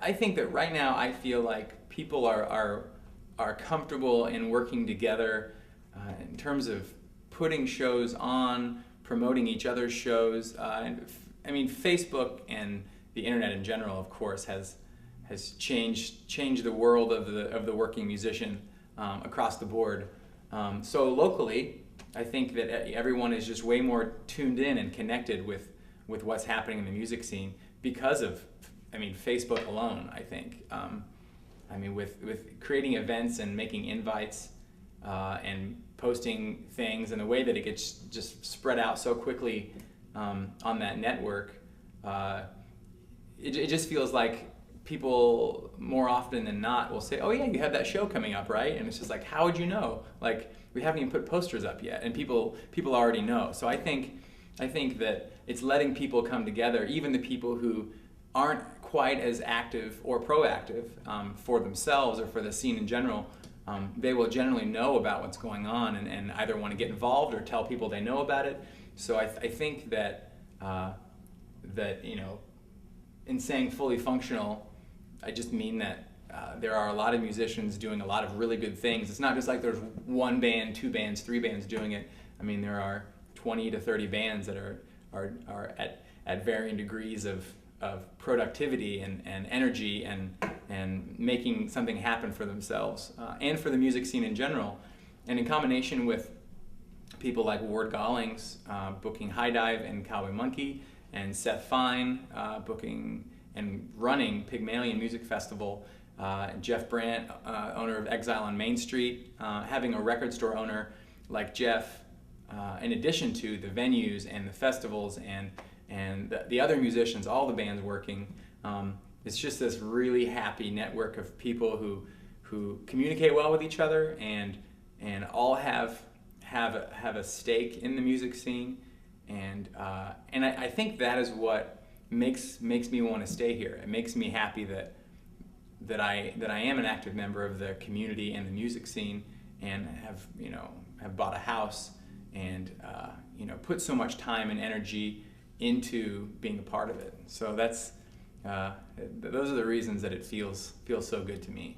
I think that right now I feel like people are comfortable in working together in terms of putting shows on, promoting each other's shows. I mean, Facebook and the internet in general, of course, has changed the world of the working musician across the board. So locally, I think that everyone is just way more tuned in and connected with what's happening in the music scene because of, I mean, Facebook alone. I think. I mean, with creating events and making invites and posting things, and the way that it gets just spread out so quickly on that network, it just feels like people more often than not will say, "Oh yeah, you have that show coming up, right?" And it's just like, how would you know? Like, we haven't even put posters up yet, and people already know. So I think that it's letting people come together, even the people who aren't quite as active or proactive for themselves or for the scene in general. They will generally know about what's going on and either want to get involved or tell people they know about it. So I think that that, you know, in saying fully functional, I just mean that there are a lot of musicians doing a lot of really good things. It's not just like there's one band, two bands, three bands doing it. I mean, there are 20 to 30 bands that are at varying degrees of productivity and energy and making something happen for themselves and for the music scene in general. And in combination with people like Ward Gollings booking High Dive and Cowboy Monkey, and Seth Fine booking and running Pygmalion Music Festival, Jeff Brandt, owner of Exile on Main Street, having a record store owner like Jeff, in addition to the venues and the festivals and the other musicians, all the bands working. It's just this really happy network of people who communicate well with each other and all have a stake in the music scene, and I think that is what makes me want to stay here. It makes me happy that I am an active member of the community and the music scene, and have bought a house and put so much time and energy into being a part of it. So that's those are the reasons that it feels so good to me.